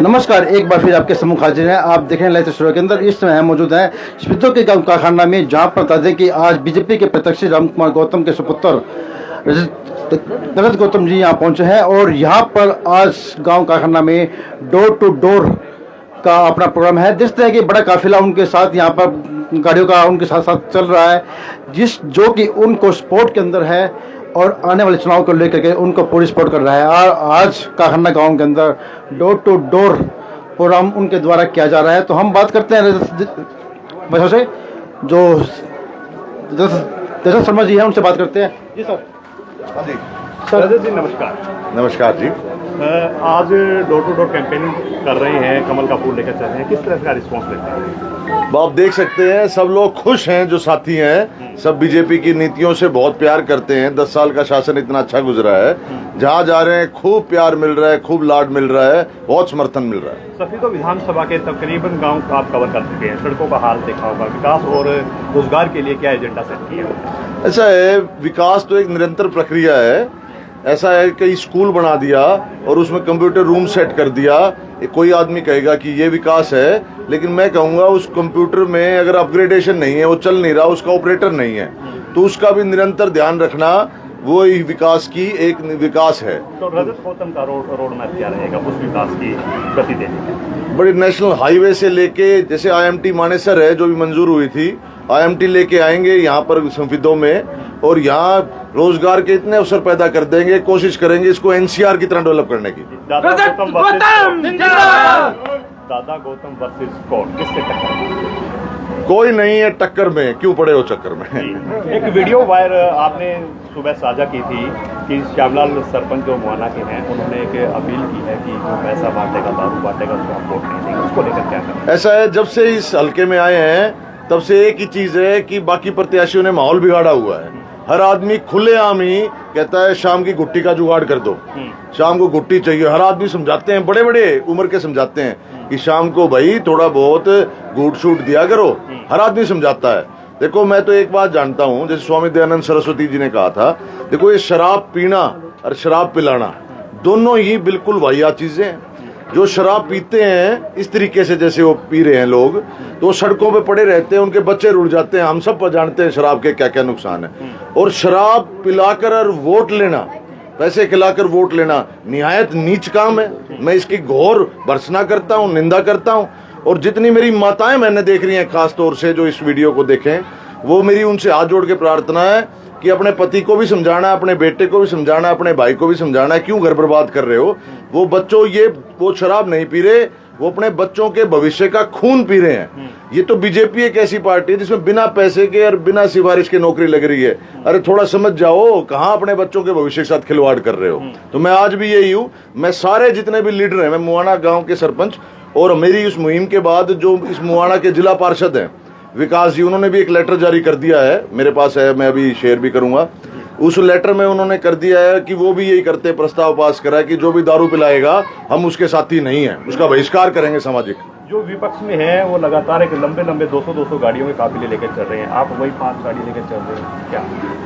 नमस्कार, एक बार फिर आपके सम्मुख हाजिर हैं। आप देख रहे हैं लाइव तस्वीरों के अंदर। इस समय हम मौजूद हैं स्पीतो के गांव कारखाना में, जहां पर बता दें कि आज बीजेपी के प्रत्याशी राम कुमार गौतम के सुपुत्र रजत गौतम जी यहां पहुंचे हैं और यहां पर आज गांव कारखाना में डोर टू डोर का अपना प्रोग्राम है। जिस तरह की बड़ा काफिला उनके साथ यहां पर गाड़ियों का उनके साथ साथ चल रहा है, जो कि उनको सपोर्ट के अंदर है और आने वाले चुनाव को लेकर के उनको पूरी सपोर्ट कर रहा है। और आज कारखाना गांव के अंदर डोर टू डोर प्रोग्राम उनके द्वारा किया जा रहा है। तो हम बात करते हैं वजह से जो रजत शर्मा जी हैं, उनसे बात करते हैं। जी सर। सर रजत जी नमस्कार। नमस्कार जी। आज डोर टू डोर कैंपेनिंग कर रहे हैं, कमल का फूल लेकर चल रहे हैं, किस तरह का रिस्पॉन्स लेते हैं? आप देख सकते हैं सब लोग खुश हैं, जो साथी हैं सब बीजेपी की नीतियों से बहुत प्यार करते हैं। 10 साल का शासन इतना अच्छा गुजरा है, जहां जा रहे हैं खूब प्यार मिल रहा है, खूब लाड मिल रहा है, बहुत समर्थन मिल रहा है। सफी तो विधानसभा के तकरीबन गांव आप कवर कर चुके हैं, सड़कों का हाल देखा होगा, विकास और रोजगार के लिए क्या एजेंडा सेट किया है? ऐसा है, विकास तो एक निरंतर प्रक्रिया है। ऐसा है कि स्कूल बना दिया और उसमें कंप्यूटर रूम सेट कर दिया, कोई आदमी कहेगा कि ये विकास है, लेकिन मैं कहूंगा उस कंप्यूटर में अगर अपग्रेडेशन नहीं है, वो चल नहीं रहा, उसका ऑपरेटर नहीं है, तो उसका भी निरंतर ध्यान रखना वो विकास की एक विकास है। तो रजत गौतम का रोड मैप क्या रहेगा उस विकास की गति देने में? बड़ी नेशनल हाईवे से लेके, जैसे IMT मानेसर है जो भी मंजूर हुई थी, IMT लेके आएंगे यहाँ पर संफिदों में, और यहाँ रोजगार के इतने अवसर पैदा कर देंगे, कोशिश करेंगे इसको NCR की तरह डेवलप करने की। दादा गौतम वर्सेस कौन, किससे टक्कर? कोई नहीं है टक्कर में, क्यों पड़े हो चक्कर में। एक वीडियो वायरल आपने सुबह साझा की थी कि श्यामलाल सरपंच जो मुआना के हैं, उन्होंने एक अपील की है कि जो पैसा बांटेगा, दारू बांटेगा, उसको हम वोट नहीं देंगे। उसको लेकर क्या करें? ऐसा है, जब से इस हल्के में आए हैं तब से एक ही चीज है कि बाकी प्रत्याशियों ने माहौल बिगाड़ा हुआ है। हर आदमी खुलेआम ही कहता है शाम की गुट्टी का जुगाड़ कर दो, शाम को गुट्टी चाहिए। हर आदमी समझाते हैं, बड़े बड़े उम्र के समझाते हैं कि शाम को भाई थोड़ा बहुत घूट छूट दिया करो। हर आदमी समझाता है। देखो, मैं तो एक बात जानता हूं, जैसे स्वामी दयानंद सरस्वती जी ने कहा था, देखो ये शराब पीना और शराब पिलाना दोनों ही बिल्कुल वाहियात चीजें हैं। जो शराब पीते हैं इस तरीके से जैसे वो पी रहे हैं लोग, तो सड़कों पे पड़े रहते हैं, उनके बच्चे रुड़ जाते हैं। हम सब जानते हैं शराब के क्या क्या नुकसान है। और शराब पिलाकर और वोट लेना, पैसे खिलाकर वोट लेना निहायत नीच काम है। मैं इसकी घोर भर्त्सना करता हूँ, निंदा करता हूँ। और जितनी मेरी माताएं मैंने देख रही हैं, खास तौर से जो इस वीडियो को देखें, वो मेरी उनसे हाथ जोड़ के प्रार्थना है कि अपने पति को भी समझाना, अपने बेटे को भी समझाना, अपने भाई को भी समझाना है, क्यों घर बर्बाद कर रहे हो। वो बच्चों वो शराब नहीं पी रहे, वो अपने बच्चों के भविष्य का खून पी रहे हैं। ये तो बीजेपी एक ऐसी पार्टी है जिसमें बिना पैसे के और बिना सिफारिश के नौकरी लग रही है। अरे थोड़ा समझ जाओ, कहाँ अपने बच्चों के भविष्य के साथ खिलवाड़ कर रहे हो। तो मैं आज भी यही हूँ, मैं सारे जितने भी लीडर हैं, मैं मुआना गाँव के सरपंच, और मेरी इस मुहिम के बाद जो इस मुआना के जिला पार्षद हैं विकास जी, उन्होंने भी एक लेटर जारी कर दिया है, मेरे पास है, मैं अभी शेयर भी करूंगा। उस लेटर में उन्होंने कर दिया है कि वो भी यही करते, प्रस्ताव पास करा है कि जो भी दारू पिलाएगा हम उसके साथी नहीं है, उसका बहिष्कार करेंगे सामाजिक। जो विपक्ष में है वो लगातार एक लंबे 200 गाड़ियों के काफिले लेकर चल रहे हैं, आप वही 5 गाड़ी लेकर चल रहे हैं क्या?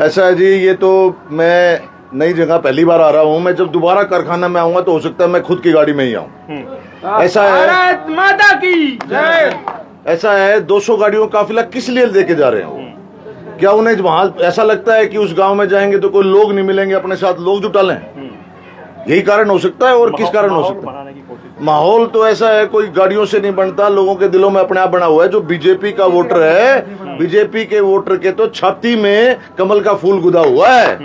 ऐसा है जी, ये तो मैं नई जगह पहली बार आ रहा हूँ। मैं जब दोबारा कारखाना में आऊंगा तो हो सकता है मैं खुद की गाड़ी में ही आऊँ। ऐसा है, भारत माता की जय। ऐसा है, 200 गाड़ियों का काफिला किस लिए लेके जा रहे हैं? क्या उन्हें वहां ऐसा लगता है कि उस गांव में जाएंगे तो कोई लोग नहीं मिलेंगे, अपने साथ लोग जुटा लें? यही कारण हो सकता है, और किस कारण हो सकता है? माहौल तो ऐसा है, कोई गाड़ियों से नहीं बनता, लोगों के दिलों में अपने आप बना हुआ है। जो बीजेपी का वोटर है, बीजेपी के वोटर के तो छाती में कमल का फूल गुदा हुआ है।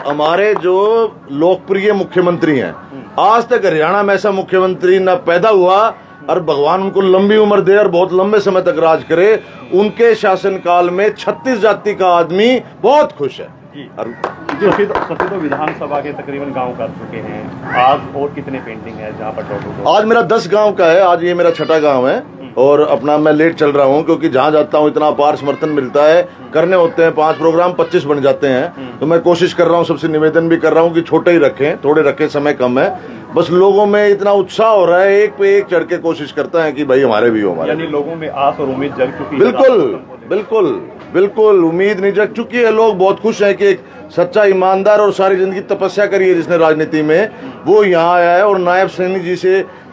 हमारे जो लोकप्रिय मुख्यमंत्री हैं, आज तक हरियाणा में ऐसा मुख्यमंत्री न पैदा हुआ, और भगवान उनको लंबी उम्र दे और बहुत लंबे समय तक राज करे। उनके शासनकाल में 36 जाति का आदमी बहुत खुश है। तो विधानसभा के तकरीबन गांव कर चुके हैं, आज और कितने पेंटिंग है जहां पर? आज मेरा 10 गांव का है, आज ये मेरा 6ठा गांव है, और अपना मैं लेट चल रहा हूँ क्योंकि जहाँ जाता हूँ इतना अपार समर्थन मिलता है। करने होते हैं 5 प्रोग्राम, 25 बन जाते हैं, तो मैं कोशिश कर रहा हूँ, सबसे निवेदन भी कर रहा हूँ कि छोटे ही रखें, थोड़े रखें, समय कम है। बस लोगों में इतना उत्साह हो रहा है, एक पे एक चढ़ के कोशिश करता है कि भाई हमारे भी हो, हमारे। यानी लोगों में आस और उम्मीद जग चुकी है। बिल्कुल। बिल्कुल बिल्कुल उम्मीद नहीं जग चुकी है। लोग बहुत खुश हैं कि एक सच्चा ईमानदार और सारी जिंदगी तपस्या करी है जिसने राजनीति में, वो यहाँ आया है और नायब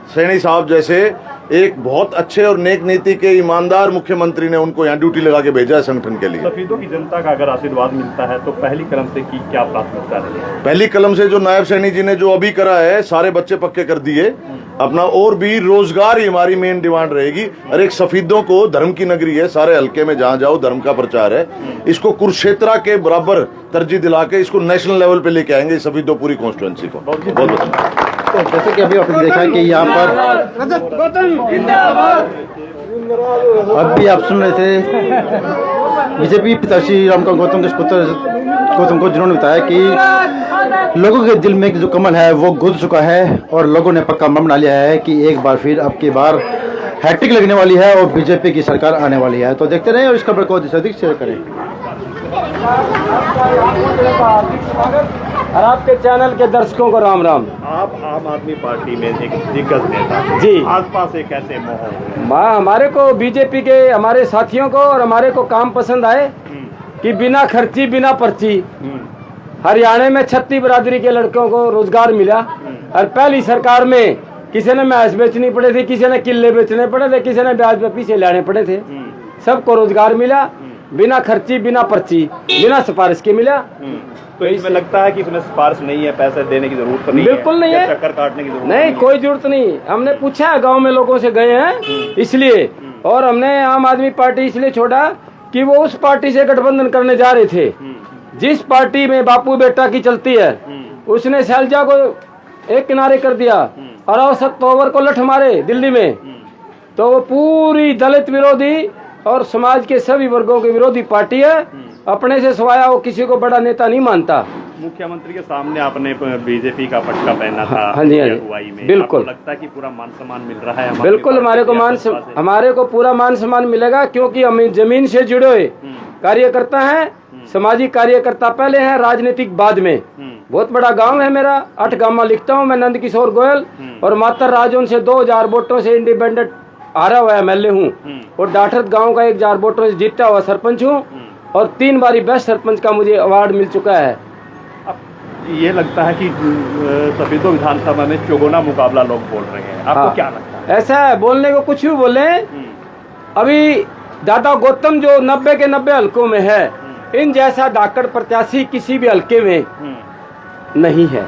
सैनी साहब जैसे एक बहुत अच्छे और नेक नीति के ईमानदार मुख्यमंत्री ने उनको यहाँ ड्यूटी लगा के भेजा है संगठन के लिए। सफेदों की जनता का अगर आशीर्वाद मिलता है तो पहली कलम से की क्या प्राथमिकता रही है? पहली कलम से जो नायब सैनी जी ने जो अभी करा है, सारे बच्चे पक्के कर दिए अपना, और भी रोजगार ही हमारी मेन डिमांड रहेगी। और एक सफेदों को धर्म की नगरी है, सारे हल्के में जहाँ जाओ धर्म का प्रचार है, इसको कुरुक्षेत्र के बराबर तरजीह दिला के इसको नेशनल लेवल पे लेके आएंगे सफेदों पूरी कॉन्स्टिट्यूंसी को। बहुत बहुत तो जैसे कि अभी आपने देखा कि यहाँ पर अब भी आप सुन रहे थे बीजेपी प्रत्याशी रामकुमार गौतम के पुत्र गौतम को, जिन्होंने बताया कि लोगों के दिल में जो कमल है वो गुज चुका है और लोगों ने पक्का मन बना लिया है कि एक बार फिर अब की बार हैट्रिक लगने वाली है और बीजेपी की सरकार आने वाली है। तो देखते रहें और इस खबर को अधिक से अधिक शेयर करें। और आपके चैनल के दर्शकों को राम राम। आप आम आदमी पार्टी में एक दिग्गज नेता जी, आसपास एक ऐसे माहौल, हमारे को बीजेपी के हमारे साथियों को और हमारे को काम पसंद आए कि बिना खर्ची बिना पर्ची हरियाणा में छत्ती बिरादरी के लड़कों को रोजगार मिला। और पहली सरकार में किसी ने मैस बेचनी पड़े थी, किसी ने किले बेचने पड़े थे, किसी ने ब्याज पे पीछे लाने पड़े थे, सबको रोजगार मिला बिना खर्ची बिना पर्ची बिना सिफारिश के मिला। तो इसमें लगता है कि इसमें सिफारिश नहीं है, पैसे देने की जरूरत नहीं बिल्कुल नहीं है, चक्कर काटने की जरूरत नहीं, कोई जरूरत नहीं। हमने पूछा है, गांव में लोगों से गए हैं इसलिए, और हमने आम आदमी पार्टी इसलिए छोड़ा कि वो उस पार्टी से गठबंधन करने जा रहे थे जिस पार्टी में बापू बेटा की चलती है। उसने शैलजा को एक किनारे कर दिया और औसत तोवर को लठ मारे दिल्ली में, तो वो पूरी दलित विरोधी और समाज के सभी वर्गों की विरोधी पार्टी है। अपने से सिवाया वो किसी को बड़ा नेता नहीं मानता। मुख्यमंत्री के सामने आपने बीजेपी का पटका पहना था हाँ जी, अगुवाई में, बिल्कुल लगता है कि पूरा मान सम्मान मिल रहा है? बिल्कुल हमारे को पूरा मान सम्मान मिलेगा, क्योंकि हम जमीन से जुड़े हुए कार्यकर्ता हैं, सामाजिक कार्यकर्ता पहले हैं, राजनीतिक बाद में। बहुत बड़ा गांव है मेरा, 8 गांव में लिखता हूँ मैं, नंद किशोर गोयल, और मातर राजन से 2000 वोटों से इंडिपेंडेंट हारा हुआ एमएलए हूँ, और डाठरत गांव का 1000 वोटों से जीता हुआ सरपंच हूँ, और 3 बारी बेस्ट सरपंच का मुझे अवार्ड मिल चुका है। अब ये लगता है कि सफेदों विधानसभा में चौगुना मुकाबला लोग बोल रहे हैं, आपको क्या लगता है? ऐसा है, बोलने को कुछ भी बोले। अभी दादा गौतम जो 90 के 90 हल्कों में है, इन जैसा धाकड़ प्रत्याशी किसी भी हल्के में नहीं है।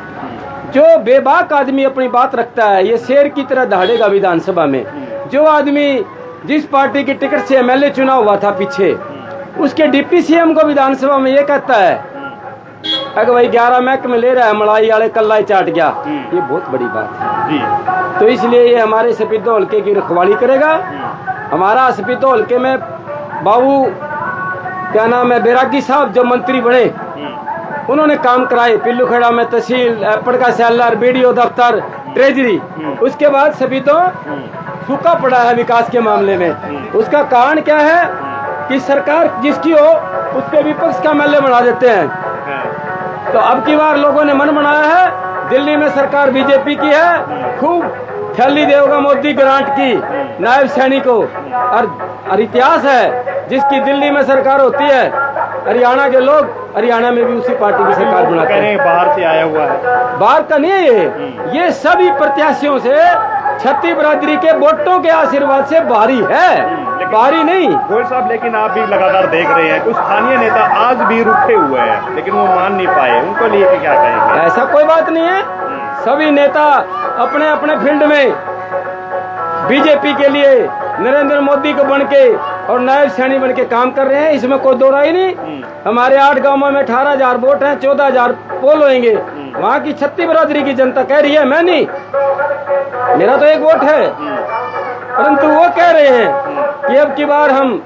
जो बेबाक आदमी अपनी बात रखता है, ये शेर की तरह दहाड़ेगा विधानसभा में। जो आदमी जिस पार्टी की टिकट से एमएलए चुना हुआ था पीछे, उसके डिप्टी सीएम को विधानसभा में ये कहता है अगर भाई 11 महकमे ले रहा है, मलाई वाले कल्ला ही चाट गया, ये बहुत बड़ी बात है जी। तो इसलिए ये हमारे सफेदों हल्के की रखवाली करेगा। हमारा सफेदों हल्के में बाबू क्या नाम है, बैरागी साहब जो मंत्री बने, उन्होंने काम कराए पिल्लू खेड़ा में, तहसील एपड़ का सेलर, बीडीओ दफ्तर, ट्रेजरी। उसके बाद सफेदों सूखा पड़ा है विकास के मामले में। उसका कारण क्या है कि सरकार जिसकी हो उसके विपक्ष का एमएलए बना देते हैं। तो अब की बार लोगों ने मन बनाया है, दिल्ली में सरकार बीजेपी की है, खूब थैली देगा मोदी ग्रांट की नायब सैनी को। और इतिहास है, जिसकी दिल्ली में सरकार होती है, हरियाणा के लोग हरियाणा में भी उसी पार्टी की सरकार बनाते हैं। बाहर से आया हुआ है, बाहर का नहीं है ये सभी प्रत्याशियों से छत्ती बिरादरी के वोटों के आशीर्वाद से बाहरी है, बाहरी नहीं। गोयल साहब, लेकिन आप भी लगातार देख रहे हैं कुछ स्थानीय नेता आज भी रुके हुए हैं, लेकिन वो मान नहीं पाए, उनको लिए क्या कहेंगे? ऐसा कोई बात नहीं है, सभी नेता अपने अपने फील्ड में बीजेपी के लिए नरेंद्र मोदी को बन के और नायब सैनी बन के काम कर रहे हैं, इसमें कोई दो राय नहीं। हमारे 8 गांवों में 18,000 वोट हैं, 14,000 पोल होंगे। वहाँ की छत्ती बिरादरी की जनता कह रही है, मैं नहीं, मेरा तो 1 वोट है, परंतु वो कह रहे हैं कि अब की बार हम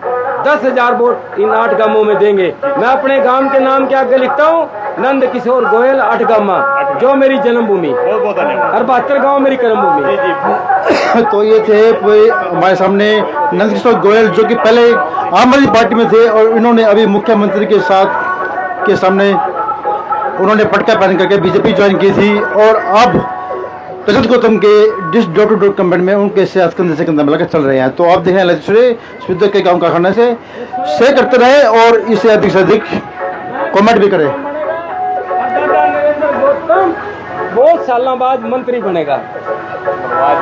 10,000 वोट इन 8 गांवों में देंगे। मैं अपने गांव के नाम के आगे लिखता हूँ नंद किशोर गोयल 8 गामा, जो मेरी जन्मभूमि, बहुत बहुत धन्यवाद। और 72 गाँव मेरी कर्मभूमि। तो ये थे हमारे सामने नंद किशोर गोयल, जो कि पहले आम आदमी पार्टी में थे और इन्होंने अभी मुख्यमंत्री के साथ के सामने उन्होंने पटका पहन करके बीजेपी ज्वाइन की थी, और अब रजत गौतम के this door to door campaign में उनके सियासत कंधे से कंधा मिलाकर चल रहे हैं। तो आप देखें स्पीडो के काम कारखाने से शेयर करते रहे और इसे अधिक से अधिक कमेंट भी करें। नरेंद्र गौतम बहुत सालों बाद मंत्री बनेगा। आज